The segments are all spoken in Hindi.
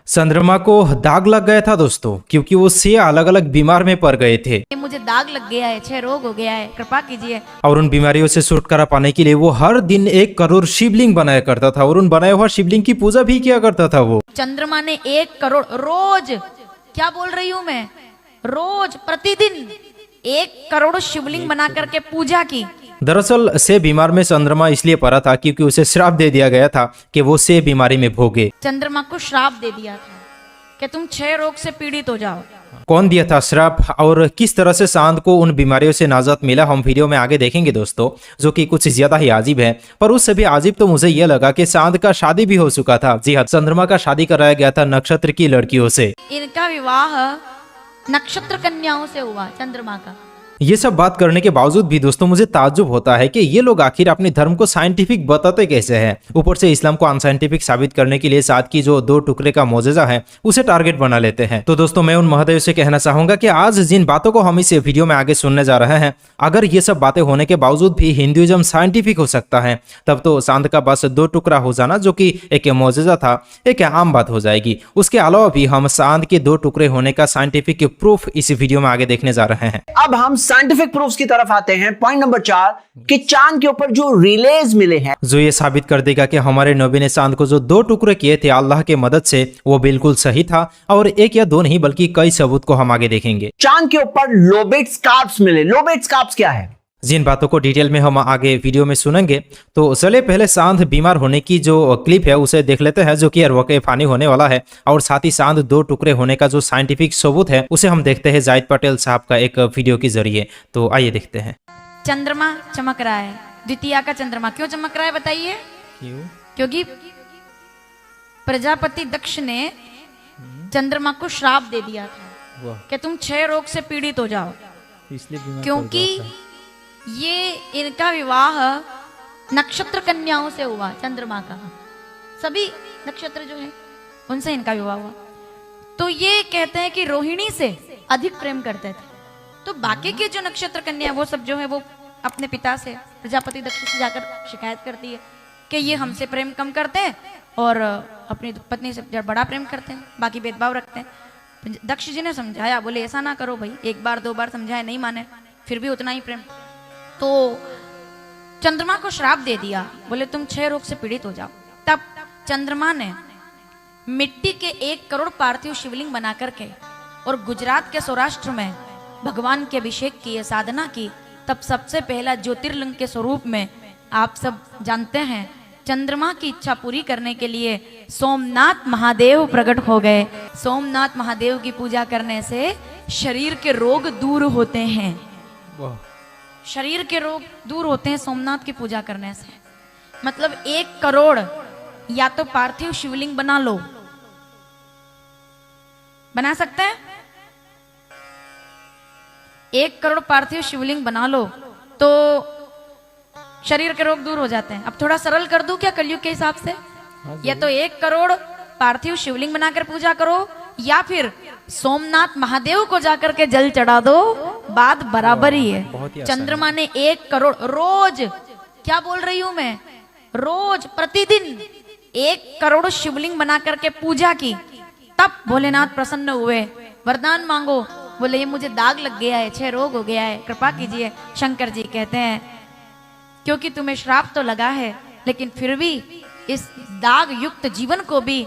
चंद्रमा को दाग लग गया था दोस्तों, क्योंकि वो 6 अलग अलग बीमार में पड़ गए थे। मुझे दाग लग गया है, 6 रोग हो गया है, कृपा कीजिए। और उन बीमारियों से छुटकारा पाने के लिए वो हर दिन 1 करोड़ शिवलिंग बनाया करता था और उन बनाया हुआ शिवलिंग की पूजा भी किया करता था। वो चंद्रमा ने 1 करोड़ रोज, क्या बोल रही हूँ मैं, रोज प्रतिदिन 1 करोड़ शिवलिंग बना करके पूजा की। दरअसल 6 बीमार में चंद्रमा इसलिए पड़ा था क्योंकि उसे श्राप दे दिया गया था कि वो 6 बीमारी में भोगे। चंद्रमा को श्राप दे दिया था कि तुम 6 रोग से पीड़ित हो जाओ। कौन दिया था श्राप और किस तरह से चांद को उन बीमारियों से नाजात मिला, हम वीडियो में आगे देखेंगे दोस्तों, जो कि कुछ ज्यादा ही अजीब है। पर उससे भी अजीब तो मुझे यह लगा कि चांद का शादी भी हो चुका था। जी हाँ, चंद्रमा का शादी कराया गया था नक्षत्र की लड़कियों से। इनका विवाह नक्षत्र कन्याओं से हुआ चंद्रमा का। ये सब बात करने के बावजूद भी दोस्तों मुझे ताज्जुब होता है कि ये लोग आखिर अपने धर्म को साइंटिफिक बताते कैसे हैं। ऊपर से इस्लाम को अनसाइंटिफिक साबित करने के लिए चांद की जो 2 टुकड़े का मोजेजा है उसे टारगेट बना लेते हैं। तो दोस्तों मैं उन महोदयों से कहना चाहूंगा कि आज जिन बातों को हम इस वीडियो में आगे सुनने जा रहे हैं, अगर ये सब बातें होने के बावजूद भी हिंदुइज्म साइंटिफिक हो सकता है, तब तो चांद का बस 2 टुकड़ा हो जाना, जो कि एक मोजेजा था, एक आम बात हो जाएगी। उसके अलावा भी हम चांद के 2 टुकड़े होने का साइंटिफिक प्रूफ इस वीडियो में आगे देखने जा रहे हैं। अब हम साइंटिफिक प्रूफ की तरफ आते हैं। पॉइंट नंबर 4 कि चांद के ऊपर जो रिलेज मिले हैं, जो ये साबित कर देगा कि हमारे नबी ने चांद को जो 2 टुकड़े किए थे अल्लाह के मदद से, वो बिल्कुल सही था। और 1 या 2 नहीं बल्कि कई सबूत को हम आगे देखेंगे। चांद के ऊपर लोबेट स्कार्प्स मिले। लोबेट स्कार्प्स क्या है? जिन बातों को डिटेल में हम आगे वीडियो में सुनेंगे, तो चले पहले चांद बीमार होने की जो क्लिप है उसे देख लेते हैं, जो कि वाकई फानी होने वाला है। और साथ ही चांद 2 टुकड़े होने का जो साइंटिफिक सबूत है उसे हम देखते हैं जाहिद पटेल साहब का एक वीडियो के जरिए। तो आइए देखते हैं। चंद्रमा चमक रहा है, द्वितीया का चंद्रमा क्यों चमक रहा है बताइए? क्योंकि प्रजापति दक्ष ने चंद्रमा को श्राप दे दिया था कि तुम 6 रोग से पीड़ित हो जाओ, क्योंकि ये इनका विवाह नक्षत्र कन्याओं से हुआ। चंद्रमा का सभी नक्षत्र जो है उनसे इनका विवाह हुआ। तो ये कहते हैं कि रोहिणी से अधिक प्रेम करते थे। तो बाकी के जो नक्षत्र कन्या वो सब जो है वो अपने पिता से, प्रजापति दक्ष से जाकर शिकायत करती है कि ये हमसे प्रेम कम करते हैं और अपनी पत्नी से बड़ा प्रेम करते हैं, बाकी भेदभाव रखते हैं। दक्ष जी ने समझाया, बोले ऐसा ना करो भाई, 1 बार 2 बार समझाया, नहीं माने, फिर भी उतना ही प्रेम। तो चंद्रमा को श्राप दे दिया, बोले तुम 6 रोग से पीड़ित हो जाओ। तब चंद्रमा ने मिट्टी के 1 करोड़ पार्थिव शिवलिंग बना करके और गुजरात के सौराष्ट्र में भगवान के अभिषेक की साधना की। तब सबसे पहला ज्योतिर्लिंग के स्वरूप में आप सब जानते हैं, चंद्रमा की इच्छा पूरी करने के लिए सोमनाथ महादेव प्रकट हो गए। सोमनाथ महादेव की पूजा करने से शरीर के रोग दूर होते हैं। शरीर के रोग दूर होते हैं सोमनाथ की पूजा करने से। मतलब 1 करोड़ या तो पार्थिव शिवलिंग बना लो, बना सकते हैं? 1 करोड़ पार्थिव शिवलिंग बना लो तो शरीर के रोग दूर हो जाते हैं। अब थोड़ा सरल कर दूं क्या कलयुग के हिसाब से? या तो 1 करोड़ पार्थिव शिवलिंग बनाकर पूजा करो, या फिर सोमनाथ महादेव को जाकर के जल चढ़ा दो, बात बराबर ही है। चंद्रमा ने 1 करोड़ रोज, क्या बोल रही हूं मैं, रोज प्रतिदिन 1 करोड़ शिवलिंग बना करके पूजा की। तब भोलेनाथ प्रसन्न हुए, वरदान मांगो। बोले ये मुझे दाग लग गया है, 6 रोग हो गया है, कृपा कीजिए। शंकर जी कहते हैं क्योंकि तुम्हें श्राप तो लगा है, लेकिन फिर भी इस दाग युक्त जीवन को भी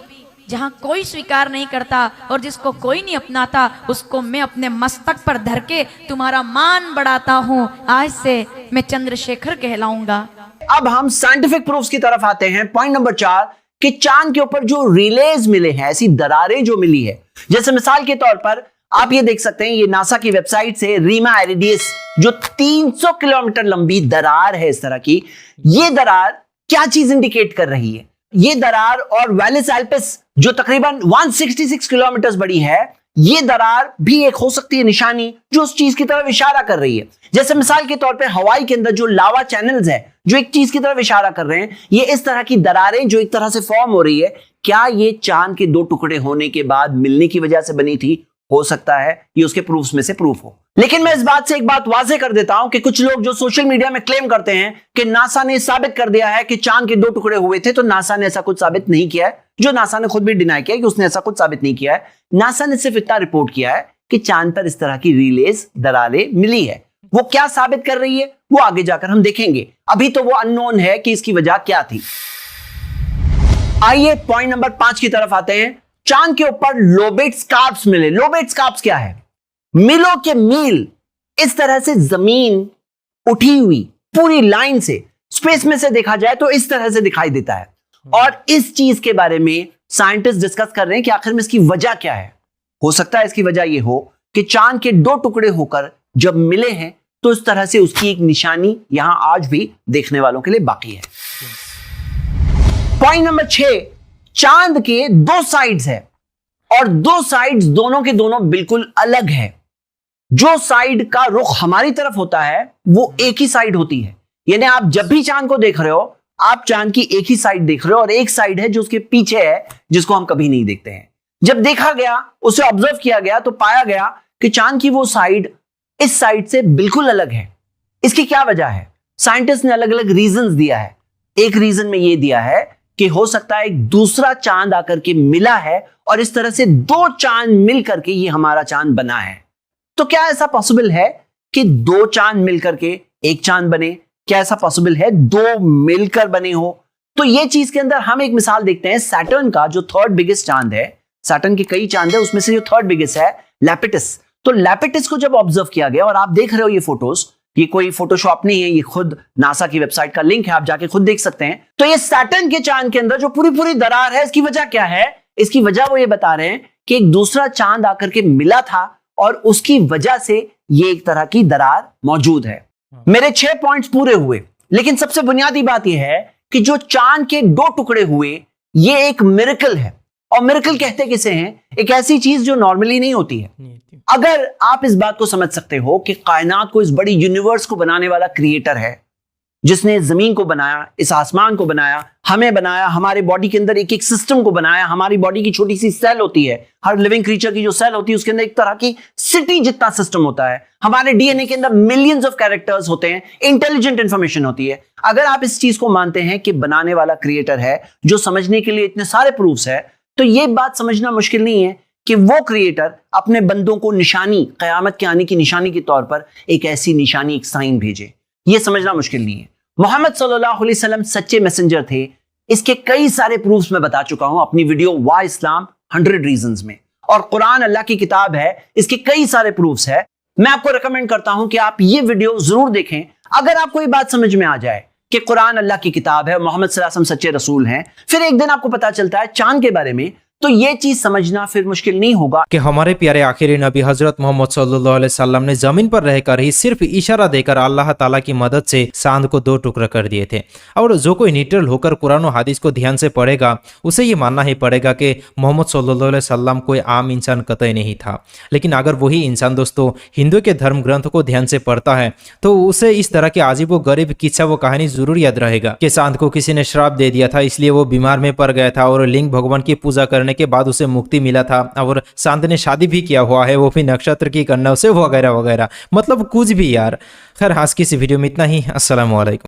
जहां कोई स्वीकार नहीं करता और जिसको कोई नहीं अपनाता, उसको मैं अपने मस्तक पर धर के तुम्हारा मान बढ़ाता हूं। आज से मैं चंद्रशेखर कहलाऊंगा। अब हम साइंटिफिक प्रूफ की तरफ आते हैं। पॉइंट नंबर 4 कि चांद के ऊपर जो रिलेज मिले हैं, ऐसी दरारें जो मिली है, जैसे मिसाल के तौर पर आप ये देख सकते हैं, ये नासा की वेबसाइट से रीमा एरिडियस जो 300 किलोमीटर लंबी दरार है, इस तरह की ये दरार क्या चीज इंडिकेट कर रही है? ये दरार और वैलिस एल्पिस जो तकरीबन 166 किलोमीटर बड़ी है, ये दरार भी एक हो सकती है निशानी जो उस चीज की तरफ इशारा कर रही है। जैसे मिसाल के तौर पे हवाई के अंदर जो लावा चैनल्स है जो एक चीज की तरफ इशारा कर रहे हैं, ये इस तरह की दरारें जो एक तरह से फॉर्म हो रही है, क्या ये चांद के 2 टुकड़े होने के बाद मिलने की वजह से बनी थी? हो सकता है ये उसके प्रूफ्स में से प्रूफ हो। लेकिन मैं इस बात से एक बात वाजे कर देता हूं कि कुछ लोग जो सोशल मीडिया में क्लेम करते हैं कि नासा ने साबित कर दिया है कि चांद के 2 टुकड़े हुए थे, तो नासा ने ऐसा कुछ साबित नहीं किया है, जो नासा ने खुद भी डिनाई किया है कि उसने ऐसा कुछ साबित नहीं किया है। नासा ने सिर्फ इतना रिपोर्ट किया है कि चांद पर इस तरह की रिलेज, दरारें मिली है। वो क्या साबित कर रही है वो आगे जाकर हम देखेंगे, अभी तो वो अननोन है कि इसकी वजह क्या थी। आइए पॉइंट नंबर 5 की तरफ आते हैं। चांद के ऊपर लोबेट स्कार्प्स मिले। लोबेट स्कार्प्स क्या है? मीलों के मील इस तरह से जमीन उठी हुई पूरी लाइन से, स्पेस में से देखा जाए तो इस तरह से दिखाई देता है। और इस चीज के बारे में साइंटिस्ट डिस्कस कर रहे हैं कि आखिर में इसकी वजह क्या है। हो सकता है इसकी वजह यह हो कि चांद के 2 टुकड़े होकर जब मिले हैं तो इस तरह से उसकी एक निशानी यहां आज भी देखने वालों के लिए बाकी है। पॉइंट नंबर 6, चांद के 2 साइड्स है और 2 साइड्स दोनों के दोनों बिल्कुल अलग है। जो साइड का रुख हमारी तरफ होता है वो एक ही साइड होती है, यानी आप जब भी चांद को देख रहे हो आप चांद की एक ही साइड देख रहे हो, और एक साइड है जो उसके पीछे है जिसको हम कभी नहीं देखते हैं। जब देखा गया, उसे ऑब्जर्व किया गया तो पाया गया कि चांद की वो साइड इस साइड से बिल्कुल अलग है। इसकी क्या वजह है? साइंटिस्ट ने अलग अलग रीजंस दिया है। एक रीजन में यह दिया है कि हो सकता है एक दूसरा चांद आकर के मिला है और इस तरह से 2 चांद मिल करके ये हमारा चांद बना है। तो क्या ऐसा पॉसिबल है कि 2 चांद मिलकर के एक चांद बने? क्या ऐसा पॉसिबल है 2 मिलकर बने हो? तो ये चीज के अंदर हम एक मिसाल देखते हैं सैटर्न का, जो 3rd बिगेस्ट चांद है। सैटर्न के कई चांद है, उसमें से जो 3rd बिगेस्ट है लैपिटस। तो लैपिटस को जब ऑब्जर्व किया गया, और आप देख रहे हो ये फोटोज, ये कोई फोटोशॉप नहीं है, ये खुद नासा की वेबसाइट का लिंक है, आप जाके खुद देख सकते हैं। तो ये सैटर्न के चांद के अंदर जो पूरी दरार है, इसकी वजह क्या है? इसकी वजह वो ये बता रहे हैं कि एक दूसरा चांद आकर के मिला था और उसकी वजह से ये एक तरह की दरार मौजूद है। मेरे 6 पॉइंट्स पूरे हुए, लेकिन सबसे बुनियादी बात यह है कि जो चांद के 2 टुकड़े हुए ये एक मिरेकल है। और मिरेकल कहते किसे हैं? एक ऐसी चीज जो नॉर्मली नहीं होती है। अगर आप इस बात को समझ सकते हो कि कायनात को, इस बड़ी यूनिवर्स को बनाने वाला क्रिएटर है, जिसने जमीन को बनाया, इस आसमान को बनाया, हमें बनाया, हमारे बॉडी के अंदर एक एक सिस्टम को बनाया। हमारी बॉडी की छोटी सी सेल होती है, हर लिविंग क्रीचर की जो सेल होती है उसके अंदर एक तरह की सिटी जितना सिस्टम होता है। हमारे डीएनए के अंदर मिलियंस ऑफ कैरेक्टर्स होते हैं, इंटेलिजेंट इंफॉर्मेशन होती है। अगर आप इस चीज को मानते हैं कि बनाने वाला क्रिएटर है, जो समझने के लिए इतने सारे प्रूफ्स है, तो यह बात समझना मुश्किल नहीं है कि वो क्रिएटर अपने बंदों को निशानी, कयामत के आने की निशानी के तौर पर एक ऐसी निशानी, एक साइन भेजे। यह समझना मुश्किल नहीं है। मोहम्मद सल्लल्लाहु अलैहि वसल्लम सच्चे मैसेंजर थे, इसके कई सारे प्रूफ्स मैं बता चुका हूं अपनी वीडियो वाई इस्लाम 100 रीजंस में। और कुरान अल्लाह की किताब है, इसके कई सारे प्रूफ्स है। मैं आपको रिकमेंड करता हूं कि आप ये वीडियो जरूर देखें। अगर आपको ये बात समझ में आ जाए कि कुरान अल्लाह की किताब है, मोहम्मद सल्लल्लाहु अलैहि वसल्लम सच्चे रसूल हैं, फिर एक दिन आपको पता चलता है चांद के बारे में, तो ये चीज समझना फिर मुश्किल नहीं होगा कि हमारे प्यारे आखिरी नबी हजरत मोहम्मद सल्लल्लाहु अलैहि वसल्लम ने जमीन पर रहकर ही सिर्फ इशारा देकर अल्लाह ताला की मदद से चांद को 2 टुकड़ा कर दिए थे। और जो कोई न्यूट्रल होकर कुरान और हदीस को ध्यान से पढ़ेगा उसे ये मानना ही पड़ेगा कि मोहम्मद सल्लल्लाहु अलैहि वसल्लम कोई आम इंसान कतई नहीं था। लेकिन अगर वही इंसान दोस्तों हिंदू के धर्म ग्रंथ को ध्यान से पढ़ता है तो उसे इस तरह के अजीब व गरीब किस्सा व कहानी जरूर याद रहेगा कि चांद को किसी ने श्राप दे दिया था, इसलिए वो बीमार में पड़ गया था और लिंग भगवान की पूजा करने के बाद उसे मुक्ति मिला था। और चांद ने शादी भी किया हुआ है, वो भी नक्षत्र की कन्या से, वगैरह वगैरह, मतलब कुछ भी यार। खैर आज की इस वीडियो में इतना ही। अस्सलाम वालेकुम।